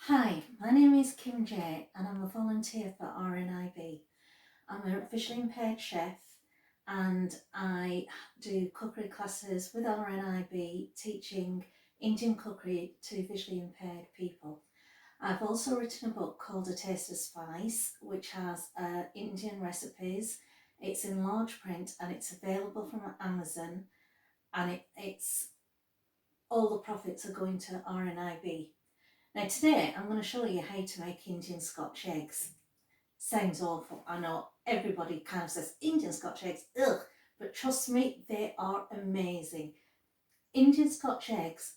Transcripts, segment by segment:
Hi, my name is Kim J and I'm a volunteer for RNIB. I'm a visually impaired chef and I do cookery classes with RNIB teaching Indian cookery to visually impaired people. I've also written a book called A Taste of Spice, which has Indian recipes. It's in large print and it's available from Amazon, and it's all the profits are going to RNIB. Now today I'm going to show you how to make Indian Scotch eggs. Sounds awful, I know, everybody kind of says Indian Scotch eggs, ugh, but trust me, they are amazing. Indian Scotch eggs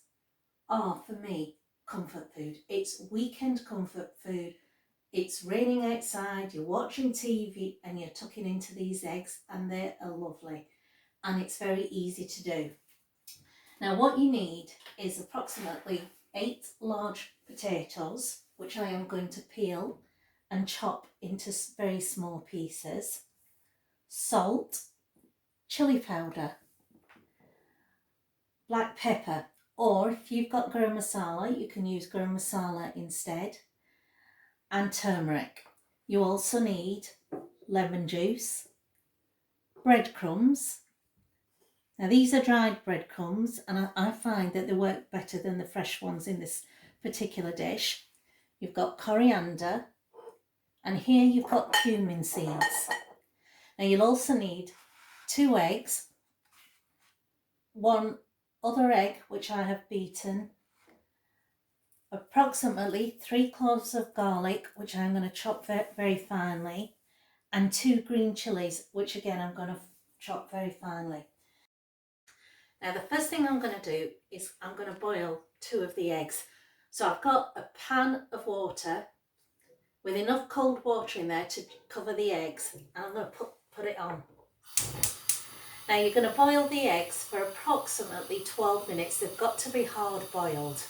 are, for me, comfort food. It's weekend comfort food. It's raining outside, you're watching TV and you're tucking into these eggs and they are lovely, and it's very easy to do. Now what you need is approximately 8 large potatoes, which I am going to peel and chop into very small pieces, salt, chili powder, black pepper, or if you've got garam masala, you can use garam masala instead, and turmeric. You also need lemon juice, breadcrumbs. Now these are dried breadcrumbs and I find that they work better than the fresh ones in this particular dish. You've got coriander, and here you've got cumin seeds. Now you'll also need 2 eggs, 1 other egg which I have beaten, approximately 3 cloves of garlic which I'm going to chop very finely, and 2 green chilies which again I'm going to chop very finely. Now the first thing I'm going to do is I'm going to boil 2 of the eggs. So I've got a pan of water with enough cold water in there to cover the eggs, and I'm going to put it on. Now you're going to boil the eggs for approximately 12 minutes. They've got to be hard boiled.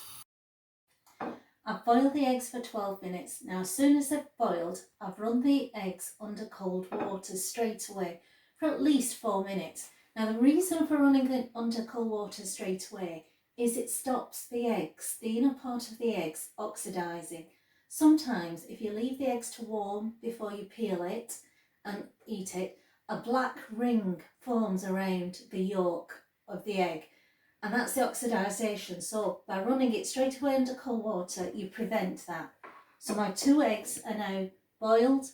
I've boiled the eggs for 12 minutes. Now as soon as they've boiled, I've run the eggs under cold water straight away for at least 4 minutes. Now the reason for running them under cold water straight away is it stops the eggs, the inner part of the eggs, oxidising. Sometimes if you leave the eggs to warm before you peel it and eat it, a black ring forms around the yolk of the egg, and that's the oxidisation. So by running it straight away under cold water, you prevent that. So my 2 eggs are now boiled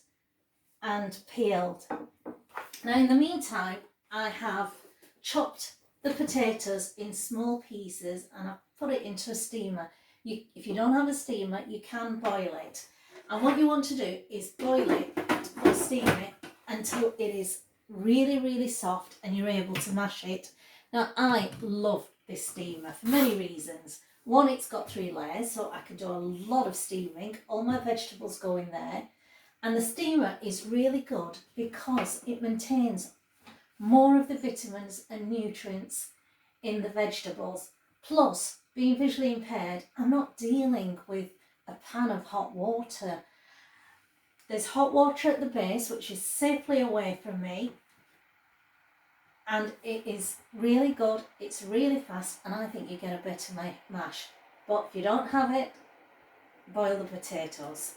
and peeled. Now in the meantime, I have chopped the potatoes in small pieces and I've put it into a steamer. If you don't have a steamer, you can boil it. And what you want to do is boil it or steam it until it is really, really soft and you're able to mash it. Now I love this steamer for many reasons. One, it's got 3 layers, so I can do a lot of steaming. All my vegetables go in there. And the steamer is really good because it maintains more of the vitamins and nutrients in the vegetables. Plus, being visually impaired, I'm not dealing with a pan of hot water. There's hot water at the base, which is safely away from me, and it is really good, it's really fast, and I think you get a better mash. But if you don't have it, boil the potatoes.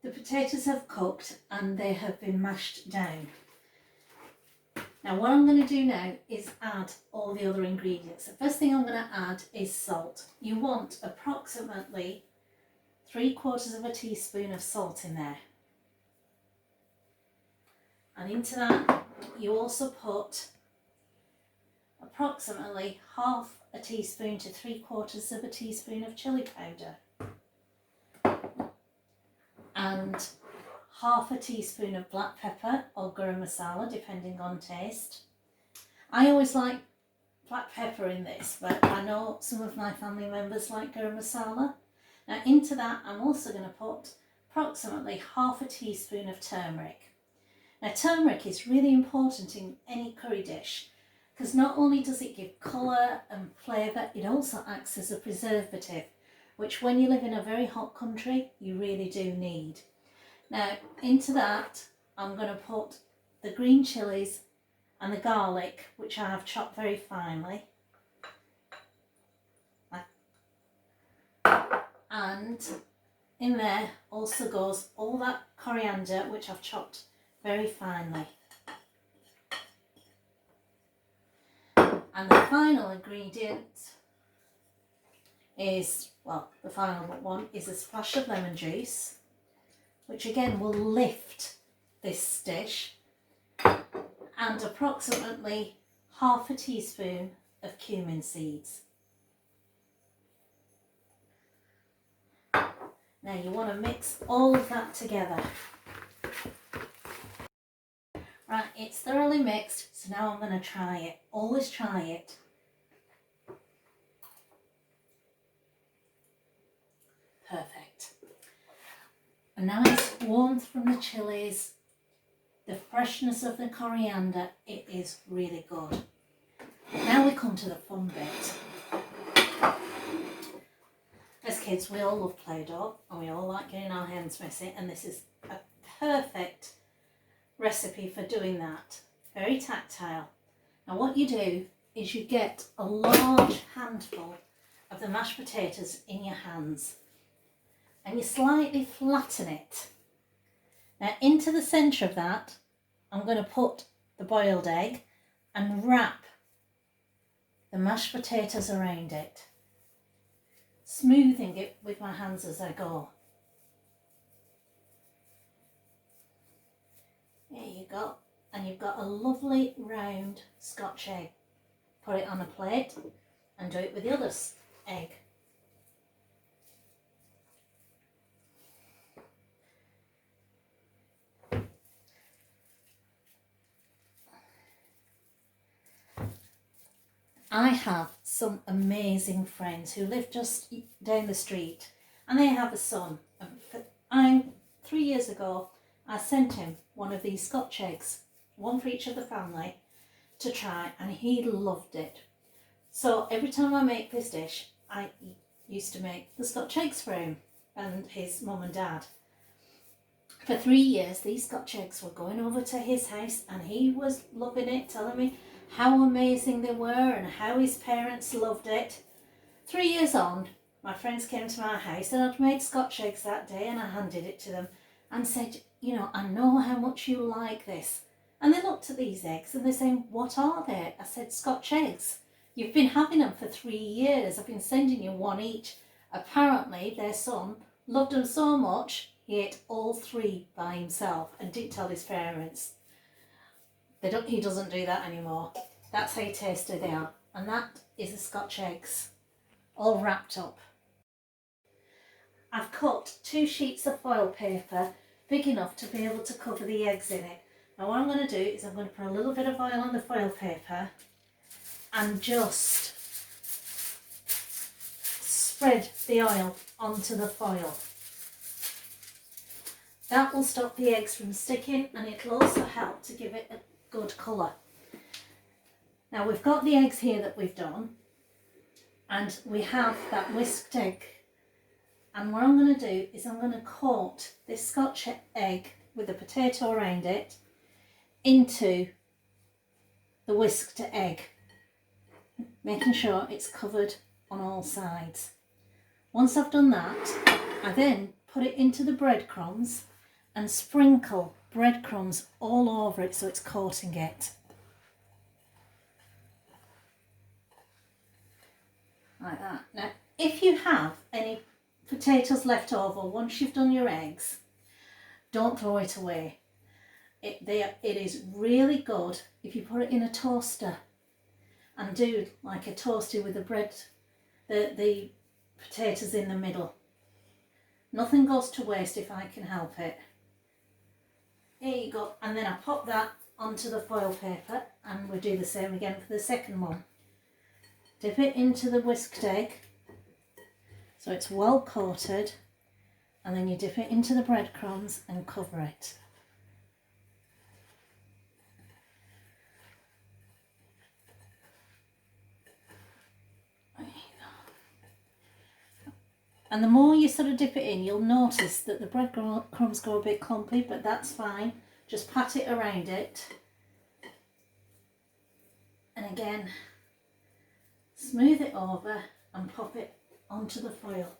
The potatoes have cooked and they have been mashed down. Now what I'm going to do now is add all the other ingredients. The first thing I'm going to add is salt. You want approximately 3/4 of a teaspoon of salt in there. And into that you also put approximately 1/2 a teaspoon to 3/4 of a teaspoon of chili powder. And 1/2 a teaspoon of black pepper or garam masala, depending on taste. I always like black pepper in this, but I know some of my family members like garam masala. Now into that I'm also going to put approximately 1/2 a teaspoon of turmeric. Now turmeric is really important in any curry dish because not only does it give colour and flavour, it also acts as a preservative, which when you live in a very hot country you really do need. Now into that I'm going to put the green chilies and the garlic, which I have chopped very finely, And in there also goes all that coriander, which I've chopped very finely. And the final ingredient is, well, the final one is a splash of lemon juice, which again will lift this dish, and approximately half a teaspoon of cumin seeds. Now you want to mix all of that together. Right, it's thoroughly mixed, so now I'm going to try it. Always try it. Perfect. A nice warmth from the chilies, the freshness of the coriander, it is really good. Now we come to the fun bit. As kids, we all love Play-Doh and we all like getting our hands messy, and this is a perfect recipe for doing that. Very tactile. Now what you do is you get a large handful of the mashed potatoes in your hands and you slightly flatten it. Now into the centre of that I'm going to put the boiled egg and wrap the mashed potatoes around it, smoothing it with my hands as I go. There you go. And you've got a lovely round Scotch egg. Put it on a plate and do it with the other egg. I have some amazing friends who live just down the street, and they have a son. 3 years ago I sent him one of these Scotch eggs, one for each of the family, to try, and he loved it. So every time I make this dish, I used to make the Scotch eggs for him and his mum and dad. For 3 years these Scotch eggs were going over to his house and he was loving it, telling me how amazing they were and how his parents loved it. 3 years on, my friends came to my house and I'd made Scotch eggs that day, and I handed it to them and said, you know, I know how much you like this. And they looked at these eggs and they're saying, what are they? I said, Scotch eggs. You've been having them for 3 years. I've been sending you one each. Apparently their son loved them so much he ate all 3 by himself and didn't tell his parents. He doesn't do that anymore. That's how tasty they are. And that is the Scotch eggs, all wrapped up. I've cut 2 sheets of foil paper big enough to be able to cover the eggs in it. Now what I'm going to do is I'm going to put a little bit of oil on the foil paper and just spread the oil onto the foil. That will stop the eggs from sticking, and it'll also help to give it a good colour. Now we've got the eggs here that we've done, and we have that whisked egg, and what I'm going to do is I'm going to coat this Scotch egg with a potato around it into the whisked egg, making sure it's covered on all sides. Once I've done that, I then put it into the breadcrumbs and sprinkle breadcrumbs all over it so it's coating it. Like that. Now, if you have any potatoes left over once you've done your eggs, don't throw it away. It is really good if you put it in a toaster and do like a toasty with the bread, the potatoes in the middle. Nothing goes to waste if I can help it. Here you go. And then I pop that onto the foil paper, and we'll do the same again for the second one. Dip it into the whisked egg so it's well coated, and then you dip it into the breadcrumbs and cover it. And the more you sort of dip it in, you'll notice that the breadcrumbs go a bit clumpy, but that's fine. Just pat it around it. And again, smooth it over and pop it onto the foil.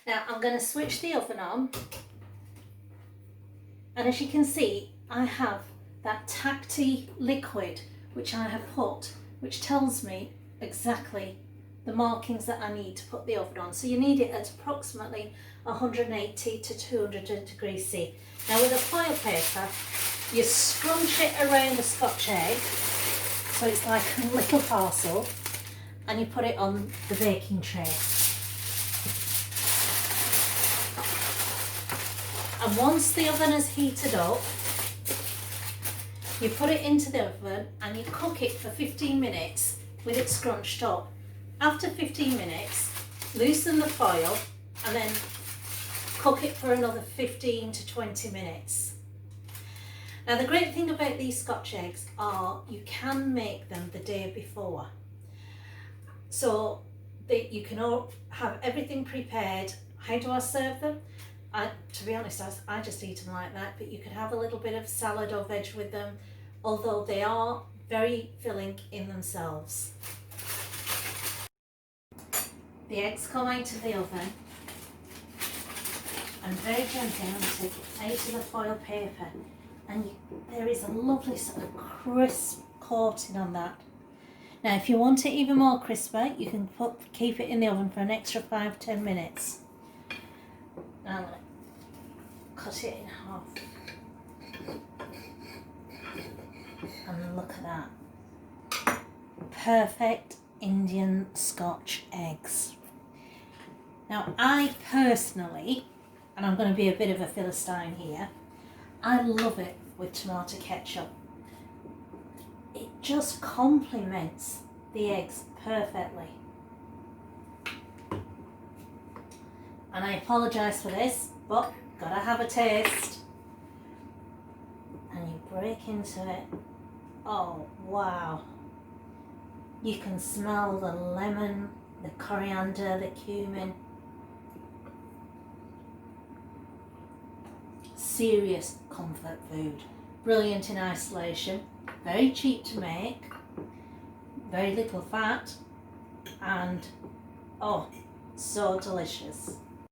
Now I'm going to switch the oven on, and as you can see I have that tacty liquid which I have put, which tells me exactly the markings that I need to put the oven on. So you need it at approximately 180 to 200 degrees C. Now with a foil paper, you scrunch it around the Scotch egg so it's like a little parcel, and you put it on the baking tray. And once the oven is heated up, you put it into the oven and you cook it for 15 minutes with it scrunched up. After 15 minutes, loosen the foil and then cook it for another 15 to 20 minutes. Now the great thing about these Scotch eggs are you can make them the day before. So that you can all have everything prepared. How do I serve them? To be honest, I just eat them like that, but you could have a little bit of salad or veg with them, although they are very filling in themselves. The eggs come out of the oven, and very gently I'm going to take it out of the foil paper, and there is a lovely sort of crisp coating on that. Now if you want it even more crisper, you can keep it in the oven for an extra 5-10 minutes. Now I'm going to cut it in half, and look at that, perfect Indian Scotch eggs. Now I personally, and I'm going to be a bit of a Philistine here, I love it with tomato ketchup. It just complements the eggs perfectly. And I apologise for this, but gotta have a taste. And you break into it. Oh wow. You can smell the lemon, the coriander, the cumin. Serious comfort food. Brilliant in isolation. Very cheap to make. Very little fat. And oh, so delicious.